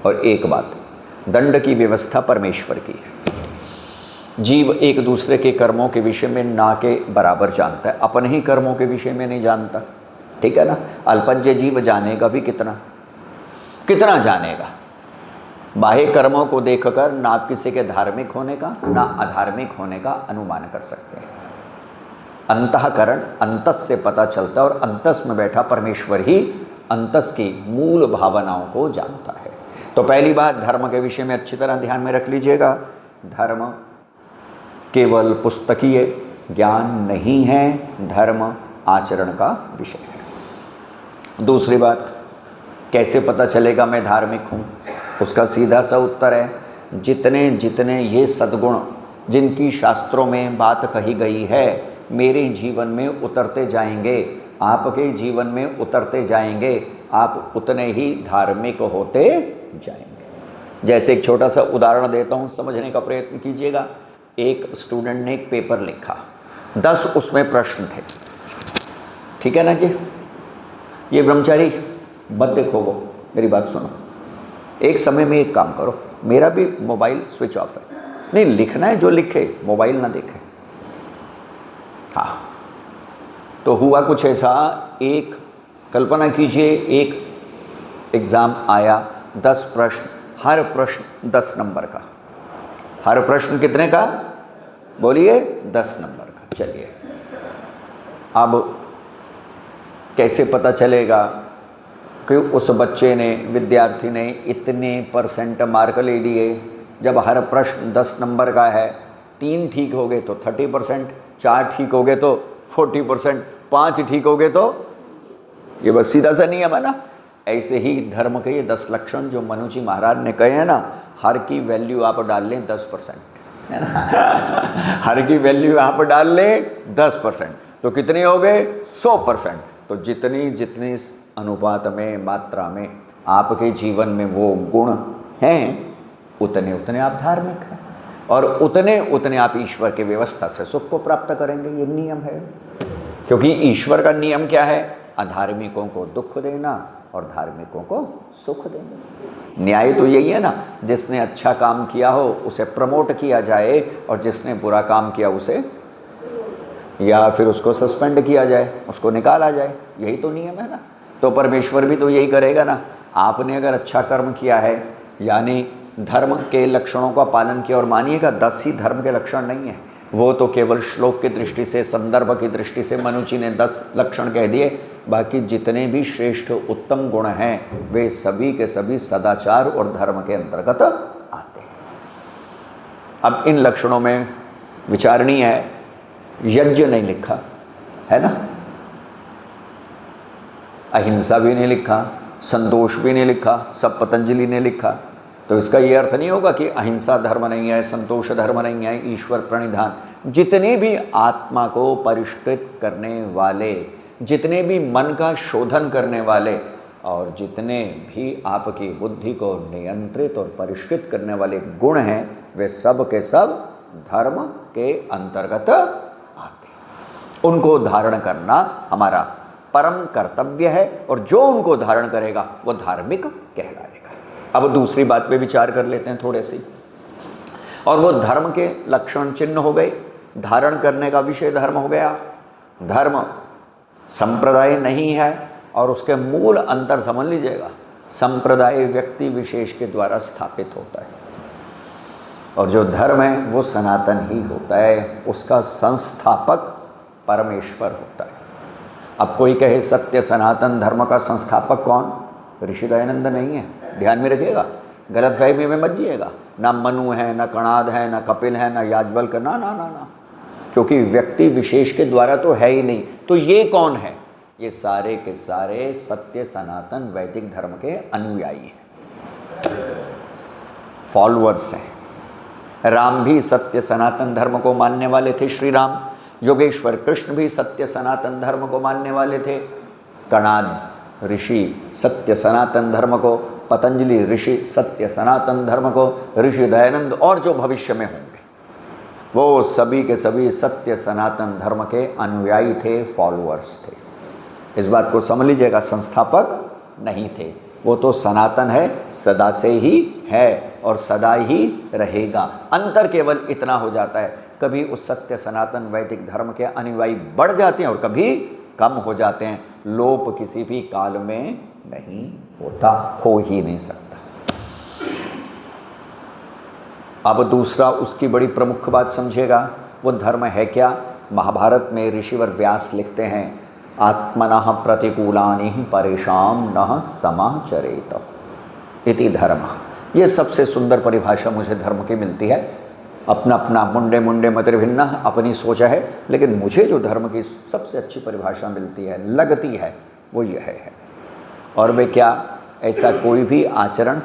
और एक बात, दंड की व्यवस्था परमेश्वर की है। जीव एक दूसरे के कर्मों के विषय में ना के बराबर जानता है, अपने ही कर्मों के विषय में नहीं जानता। ठीक है ना। अल्पज्ञ जीव जानेगा भी कितना, कितना जानेगा। बाह्य कर्मों को देखकर ना आप किसी के धार्मिक होने का ना अधार्मिक होने का अनुमान कर सकते हैं। अंतःकरण अंतस से पता चलता है और अंतस में बैठा परमेश्वर ही अंतस की मूल भावनाओं को जानता है। तो पहली बात, धर्म के विषय में अच्छी तरह ध्यान में रख लीजिएगा। धर्म केवल पुस्तकीय ज्ञान नहीं है, धर्म आचरण का विषय है। दूसरी बात, कैसे पता चलेगा मैं धार्मिक हूँ? उसका सीधा सा उत्तर है, जितने जितने ये सद्गुण जिनकी शास्त्रों में बात कही गई है मेरे जीवन में उतरते जाएंगे, आपके जीवन में उतरते जाएंगे, आप उतने ही धार्मिक होते जाएंगे। जैसे एक छोटा सा उदाहरण देता हूँ, समझने का प्रयत्न कीजिएगा। एक स्टूडेंट ने एक पेपर लिखा, 10 उसमें प्रश्न थे। ठीक है ना जी। ये ब्रह्मचारी मत देखो, वो मेरी बात सुनो। एक समय में एक काम करो, मेरा भी मोबाइल स्विच ऑफ है, नहीं लिखना है जो लिखे, मोबाइल ना देखे। हाँ, तो हुआ कुछ ऐसा, एक कल्पना कीजिए, एक एग्ज़ाम आया, 10 प्रश्न, हर प्रश्न 10 नंबर का। हर प्रश्न कितने का बोलिए? 10 नंबर का। चलिए, अब कैसे पता चलेगा कि उस बच्चे ने, विद्यार्थी ने इतने % मार्क ले लिए? जब हर प्रश्न 10 नंबर का है, 3 ठीक हो गए तो 30%, 4 ठीक हो गए तो 40%, 5 ठीक हो गए तो, ये बस सीधा सा नियम है ना। ऐसे ही धर्म के ये 10 लक्षण जो मनु जी महाराज ने कहे हैं ना, हर की वैल्यू आप डाल लें 10%, है ना। हर की वैल्यू आप डाल लें 10%, तो कितने हो गए? 100%। तो जितनी जितनी अनुपात में, मात्रा में आपके जीवन में वो गुण हैं, उतने उतने आप धार्मिक हैं और उतने उतने आप ईश्वर के व्यवस्था से सुख को प्राप्त करेंगे। ये नियम है, क्योंकि ईश्वर का नियम क्या है? अधार्मिकों को दुख देना और धार्मिकों को सुख देना। न्याय तो यही है ना, जिसने अच्छा काम किया हो उसे प्रमोट किया जाए और जिसने बुरा काम किया उसे, या फिर उसको सस्पेंड किया जाए, उसको निकाला जाए। यही तो नियम है ना। तो परमेश्वर भी तो यही करेगा ना। आपने अगर अच्छा कर्म किया है, यानी धर्म के लक्षणों का पालन किया, और मानिएगा 10 ही धर्म के लक्षण नहीं है, वो तो केवल श्लोक की दृष्टि से, संदर्भ की दृष्टि से मनु जी ने 10 लक्षण कह दिए। बाकी जितने भी श्रेष्ठ उत्तम गुण हैं वे सभी के सभी सदाचार और धर्म के अंतर्गत आते हैं। अब इन लक्षणों में विचारणीय है, यज्ञ नहीं लिखा है ना, अहिंसा भी नहीं लिखा, संतोष भी नहीं लिखा, सब पतंजलि ने लिखा। तो इसका ये अर्थ नहीं होगा कि अहिंसा धर्म नहीं है, संतोष धर्म नहीं है, ईश्वर प्रणिधान। जितने भी आत्मा को परिष्कृत करने वाले, जितने भी मन का शोधन करने वाले और जितने भी आपकी बुद्धि को नियंत्रित और परिष्कृत करने वाले गुण हैं, वे सब के सब धर्म के अंतर्गत आते हैं। उनको धारण करना हमारा परम कर्तव्य है और जो उनको धारण करेगा वो धार्मिक कहलाएगा। अब दूसरी बात पे विचार कर लेते हैं थोड़े सी, और वो धर्म के लक्षण चिन्ह हो गए, धारण करने का विषय धर्म हो गया। धर्म संप्रदाय नहीं है और उसके मूल अंतर समझ लीजिएगा। संप्रदाय व्यक्ति विशेष के द्वारा स्थापित होता है और जो धर्म है वो सनातन ही होता है, उसका संस्थापक परमेश्वर होता है। अब कोई कहे सत्य सनातन धर्म का संस्थापक कौन? ऋषि दयानंद नहीं है, ध्यान में रखिएगा, गलतफहमी में मत जिएगा। ना मनु है, ना कणाद है, ना कपिल है, ना याज्ञवल्क्य, ना ना ना ना, क्योंकि व्यक्ति विशेष के द्वारा तो है ही नहीं। तो ये कौन है? ये सारे के सारे सत्य सनातन वैदिक धर्म के अनुयायी हैं, फॉलोअर्स हैं। राम भी सत्य सनातन धर्म को मानने वाले थे, श्री राम। योगेश्वर कृष्ण भी सत्य सनातन धर्म को मानने वाले थे। कणाद ऋषि सत्य सनातन धर्म को, पतंजलि ऋषि सत्य सनातन धर्म को, ऋषि दयानंद और जो भविष्य में होंगे वो सभी के सभी सत्य सनातन धर्म के अनुयायी थे, फॉलोअर्स थे। इस बात को समझ लीजिएगा, संस्थापक नहीं थे। वो तो सनातन है, सदा से ही है और सदा ही रहेगा। अंतर केवल इतना हो जाता है, कभी उस सत्य सनातन वैदिक धर्म के अनुयायी बढ़ जाते हैं और कभी कम हो जाते हैं। लोप किसी भी काल में नहीं होता, हो ही नहीं सकता। अब दूसरा उसकी बड़ी प्रमुख बात समझेगा, वो धर्म है क्या। महाभारत में ऋषिवर व्यास लिखते हैं, आत्मनः प्रतिकूलानि परेशान नः समाचरेत इति धर्म। ये सबसे सुंदर परिभाषा मुझे धर्म की मिलती है। अपना अपना मुंडे मुंडे मतर्भिन्ना अपनी सोच है, लेकिन मुझे जो धर्म की सबसे अच्छी परिभाषा मिलती है, लगती है, वो यह है। और वे क्या, ऐसा कोई भी आचरण,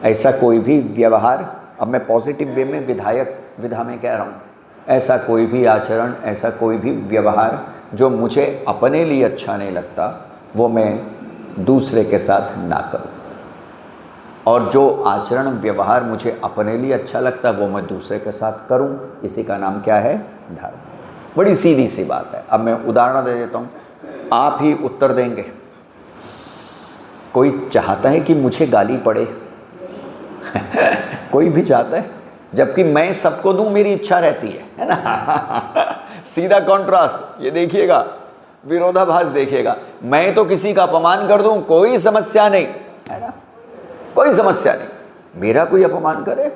ऐसा कोई भी व्यवहार, अब मैं पॉजिटिव वे में विधा में कह रहा हूँ, ऐसा कोई भी आचरण, ऐसा कोई भी व्यवहार जो मुझे अपने लिए अच्छा नहीं लगता, वो मैं दूसरे के साथ ना करूं। और जो आचरण व्यवहार मुझे अपने लिए अच्छा लगता है वो मैं दूसरे के साथ करूं। इसी का नाम क्या है, धर्म। बड़ी सीधी सी बात है। अब मैं उदाहरण दे देता हूं, आप ही उत्तर देंगे। कोई चाहता है कि मुझे गाली पड़े? कोई भी चाहता है? जबकि मैं सबको दूं, मेरी इच्छा रहती है ना। सीधा कॉन्ट्रास्ट, ये देखिएगा, विरोधाभास देखिएगा। मैं तो किसी का अपमान कर दूं, कोई समस्या नहीं, है ना, कोई समस्या नहीं। मेरा कोई अपमान करे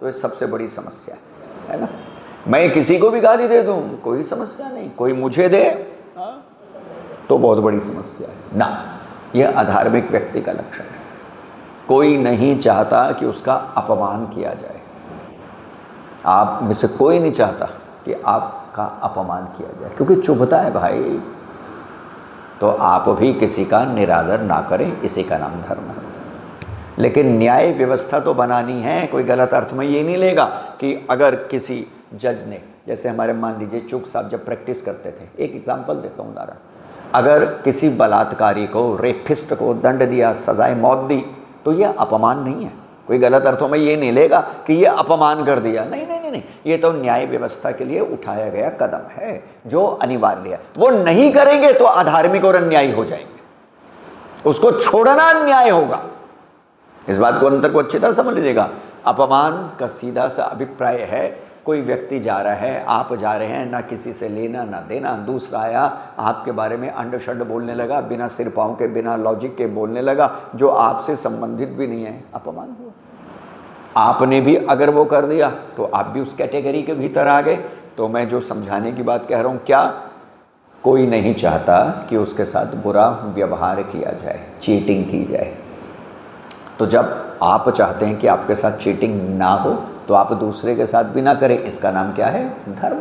तो ये सबसे बड़ी समस्या है ना। मैं किसी को भी गाली दे दूं, कोई समस्या नहीं। कोई मुझे दे तो बहुत बड़ी समस्या है ना। यह अधार्मिक व्यक्ति का लक्षण है। कोई नहीं चाहता कि उसका अपमान किया जाए। आप में से कोई नहीं चाहता कि आपका अपमान किया जाए, क्योंकि चुभता है भाई। तो आप भी किसी का निरादर ना करें, इसी का नाम धर्म है। लेकिन न्याय व्यवस्था तो बनानी है। कोई गलत अर्थ में ये नहीं लेगा कि अगर किसी जज ने, जैसे हमारे मान लीजिए चूक साहब जब प्रैक्टिस करते थे, एक एग्जाम्पल देता हूँ उदाहरण, अगर किसी बलात्कारी को, रेपिस्ट को दंड दिया, सजाए मौत दी, तो यह अपमान नहीं है। कोई गलत अर्थों में ये नहीं लेगा कि ये अपमान कर दिया, नहीं नहीं नहीं नहीं, ये तो न्याय व्यवस्था के लिए उठाया गया कदम है जो अनिवार्य है। वो नहीं करेंगे तो अधार्मिक और अन्यायी हो जाएंगे, उसको छोड़ना अन्याय होगा। इस बात को अंतर को अच्छी तरह समझ लीजिएगा। अपमान का सीधा सा अभिप्राय है, कोई व्यक्ति जा रहा है, आप जा रहे हैं, ना किसी से लेना ना देना, दूसरा आया आपके बारे में अंड शंड बोलने लगा, बिना सिर पाँव के, बिना लॉजिक के बोलने लगा, जो आपसे संबंधित भी नहीं है, अपमान हुआ। आपने भी अगर वो कर दिया तो आप भी उस कैटेगरी के भीतर आ गए। तो मैं जो समझाने की बात कह रहा हूँ, क्या कोई नहीं चाहता कि उसके साथ बुरा व्यवहार किया जाए, चीटिंग की जाए। तो जब आप चाहते हैं कि आपके साथ चीटिंग ना हो, तो आप दूसरे के साथ भी ना करें। इसका नाम क्या है, धर्म।